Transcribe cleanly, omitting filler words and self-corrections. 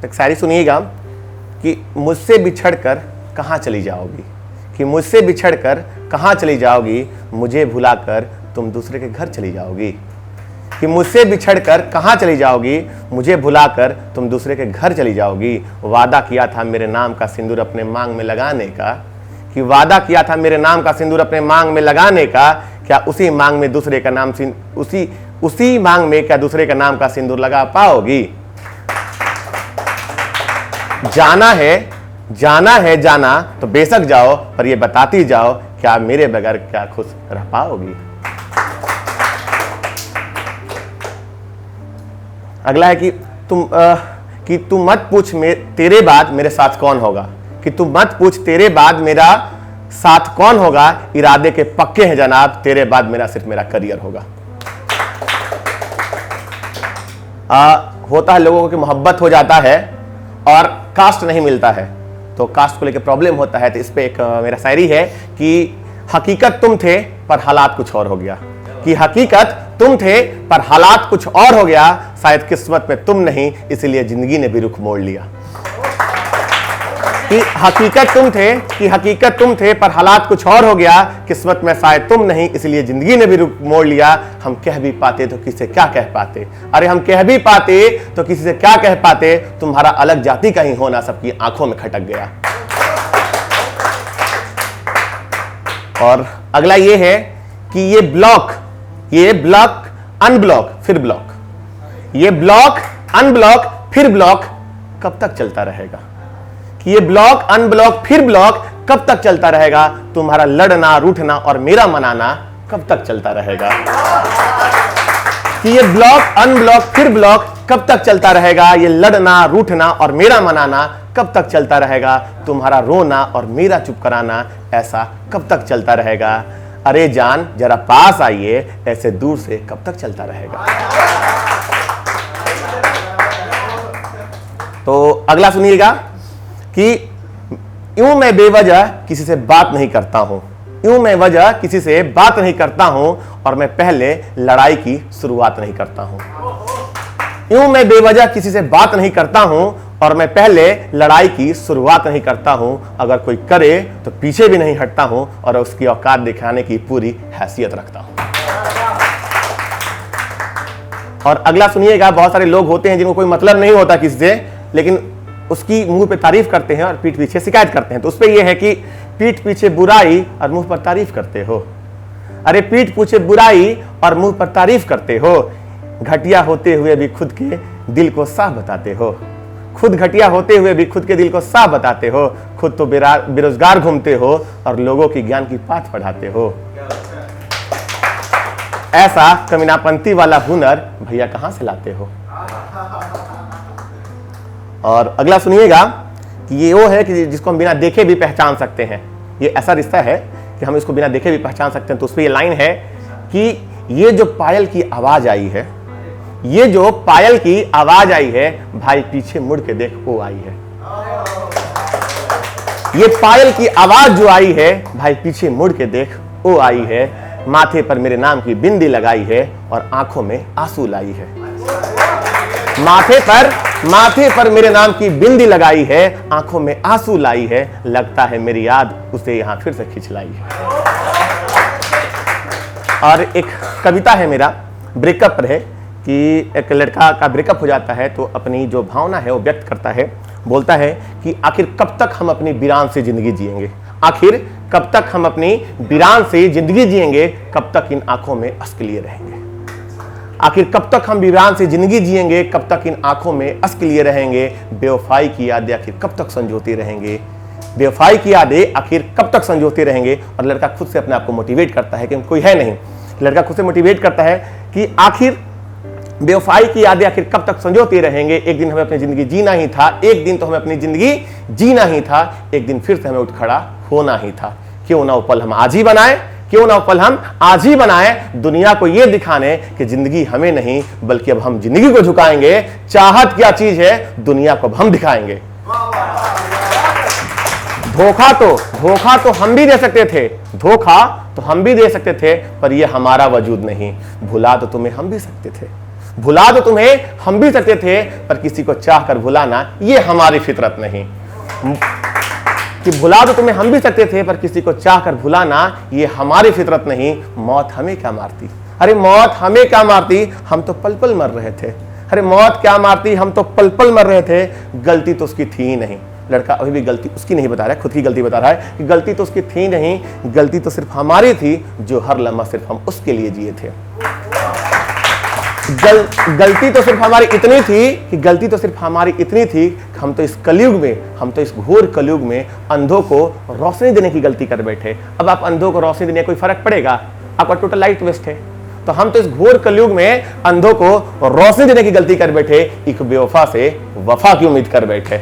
तो शायरी सुनिएगा कि मुझसे बिछड़कर कहाँ चली जाओगी, कि मुझसे बिछड़कर कहाँ चली जाओगी, मुझे भुलाकर तुम दूसरे के घर चली जाओगी। कि मुझसे बिछड़कर कहाँ चली जाओगी, मुझे भुलाकर तुम दूसरे के घर चली जाओगी। वादा किया था मेरे नाम का सिंदूर अपने मांग में लगाने का, कि वादा किया था मेरे नाम का सिंदूर अपने मांग में लगाने का, क्या उसी मांग में दूसरे का नाम उसी मांग में क्या दूसरे का नाम का सिंदूर लगा पाओगी। जाना है जाना तो बेशक जाओ, पर ये बताती जाओ क्या मेरे बगैर क्या खुश रह पाओगी। अगला है कि तू मत पूछ तेरे बाद मेरे साथ कौन होगा, कि तू मत पूछ तेरे बाद मेरा साथ कौन होगा, इरादे के पक्के हैं जनाब, तेरे बाद मेरा सिर्फ मेरा करियर होगा। होता है लोगों की मोहब्बत हो जाता है और कास्ट नहीं मिलता है, तो कास्ट को लेकर प्रॉब्लम होता है। तो इस पे एक मेरा शायरी है कि हकीकत तुम थे पर हालात कुछ और हो गया, कि हकीकत तुम थे पर हालात कुछ और हो गया, शायद किस्मत में तुम नहीं इसीलिए जिंदगी ने भी रुख मोड़ लिया। कि हकीकत तुम थे पर हालात कुछ और हो गया, किस्मत में शायद तुम नहीं इसलिए जिंदगी ने भी रुख मोड़ लिया। हम कह भी पाते तो किसी से क्या कह पाते, अरे हम कह भी पाते तो किसी से क्या कह पाते, तुम्हारा अलग जाति का ही होना सबकी आंखों में खटक गया। और अगला ये है कि ये ब्लॉक अनब्लॉक फिर ब्लॉक, ये ब्लॉक अनब्लॉक फिर ब्लॉक कब तक चलता रहेगा, कि ये ब्लॉक अनब्लॉक फिर ब्लॉक कब तक चलता रहेगा, तुम्हारा लड़ना रूठना और मेरा मनाना कब तक चलता रहेगा। कि ये ब्लॉक अनब्लॉक फिर ब्लॉक कब तक चलता रहेगा, ये लड़ना रूठना और मेरा मनाना कब तक चलता रहेगा, तुम्हारा रोना और मेरा चुप कराना ऐसा कब तक चलता रहेगा। अरे जान जरा पास आइए, ऐसे दूर से कब तक चलता रहेगा। तो अगला सुनिएगा कि यूं मैं बेवजह किसी से बात नहीं करता हूं, यूं मैं वजह किसी से बात नहीं करता हूं और मैं पहले लड़ाई की शुरुआत नहीं करता हूं। यूं मैं बेवजह किसी से बात नहीं करता हूं और मैं पहले लड़ाई की शुरुआत नहीं करता हूं, अगर कोई करे तो पीछे भी नहीं हटता हूं और उसकी औकात दिखाने की पूरी हैसियत रखता हूं। और अगला सुनिएगा, बहुत सारे लोग होते हैं जिनको कोई मतलब नहीं होता किसी से, लेकिन उसकी मुंह पे तारीफ करते हैं और पीठ पीछे शिकायत करते हैं। तो उस पे ये है कि पीठ पीछे बुराई और मुंह पर तारीफ करते हो। अरे पीठ पीछे बुराई और मुंह पर तारीफ करते हो, घटिया होते हुए भी खुद के दिल को साफ बताते हो, खुद घटिया होते हुए भी खुद के दिल को साफ बताते हो, खुद तो बेरोजगार घूमते हो और लोगों की ज्ञान की पाठ पढ़ाते हो। ऐसा कमीनापंती वाला हुनर भैया कहां से लाते हो। और अगला सुनिएगा कि ये वो है कि जिसको हम बिना देखे भी पहचान सकते हैं, ये ऐसा रिश्ता है कि हम इसको बिना देखे भी पहचान सकते हैं। तो उस पर ये लाइन है कि ये जो पायल की आवाज आई है, ये जो पायल की आवाज आई है, भाई पीछे मुड़ के देख वो आई है। ये पायल की आवाज जो आई है, भाई पीछे मुड़ के देख वो आई है, माथे पर मेरे नाम की बिंदी लगाई है और आंखों में आंसू लाई है। माथे पर मेरे नाम की बिंदी लगाई है, आंखों में आंसू लाई है, लगता है मेरी याद उसे यहां फिर से खींच लाई है। और एक कविता है मेरा, ब्रेकअप पर है, कि एक लड़का का ब्रेकअप हो जाता है तो अपनी जो भावना है वो व्यक्त करता है, बोलता है कि आखिर कब तक हम अपनी वीरान से जिंदगी जिएंगे, आखिर कब तक हम अपनी वीरान से जिंदगी जिएंगे, कब तक इन आंखों में अश्क लिए रहेंगे, आखिर कब तक हम वीरान से जिंदगी जिएंगे, कब तक इन आंखों में अश्क लिए रहेंगे, बेवफाई की यादें आखिर कब तक संजोती रहेंगे, बेवफाई की यादें आखिर कब तक संजोती रहेंगे। और लड़का खुद से अपने आप को मोटिवेट करता है कि कोई है नहीं, लड़का खुद से मोटिवेट करता है कि आखिर बेवफाई की यादें आखिर कब तक संजोती रहेंगे, एक दिन हमें अपनी जिंदगी जीना ही था, एक दिन तो हमें अपनी जिंदगी जीना ही था, एक दिन फिर से हमें उठ खड़ा होना ही था। क्यों ना वो पल हम आज ही बनाए, क्यों ना वो पल हम आज ही बनाए, दुनिया को ये दिखाने कि जिंदगी हमें नहीं बल्कि अब हम जिंदगी को झुकाएंगे। चाहत क्या चीज है दुनिया को अब हम दिखाएंगे। धोखा तो हम भी दे सकते थे, धोखा तो हम भी दे सकते थे, पर ये हमारा वजूद नहीं, भुला तो तुम्हें हम भी सकते थे, भुला तो तुम्हें हम भी सकते थे, पर किसी को चाह कर भुलाना ये हमारी फितरत नहीं। कि भुला तो तुम्हें हम भी सकते थे, पर किसी को चाह कर भुलाना ये हमारी फितरत नहीं। मौत हमें क्या मारती, अरे मौत हमें क्या मारती, हम तो पल पल मर रहे थे। अरे मौत क्या मारती, हम तो पल पल मर रहे थे। गलती तो उसकी थी ही नहीं। लड़का अभी भी गलती उसकी नहीं बता रहा है, खुद की गलती बता रहा है कि गलती तो उसकी थी नहीं, गलती तो सिर्फ हमारी थी, जो हर लम्हा सिर्फ हम उसके लिए जिए थे। गलती तो सिर्फ हमारी इतनी थी कि गलती तो सिर्फ हमारी इतनी थी कि हम तो इस कलयुग में, हम तो इस घोर कलयुग में अंधों को रोशनी देने की गलती कर बैठे। अब आप अंधों को रोशनी देने कोई फर्क पड़ेगा? आपका टोटल लाइट वेस्ट है। तो हम तो इस घोर कलयुग में अंधों को रोशनी देने की गलती कर बैठे, एक बेवफा से वफा की उम्मीद कर बैठे।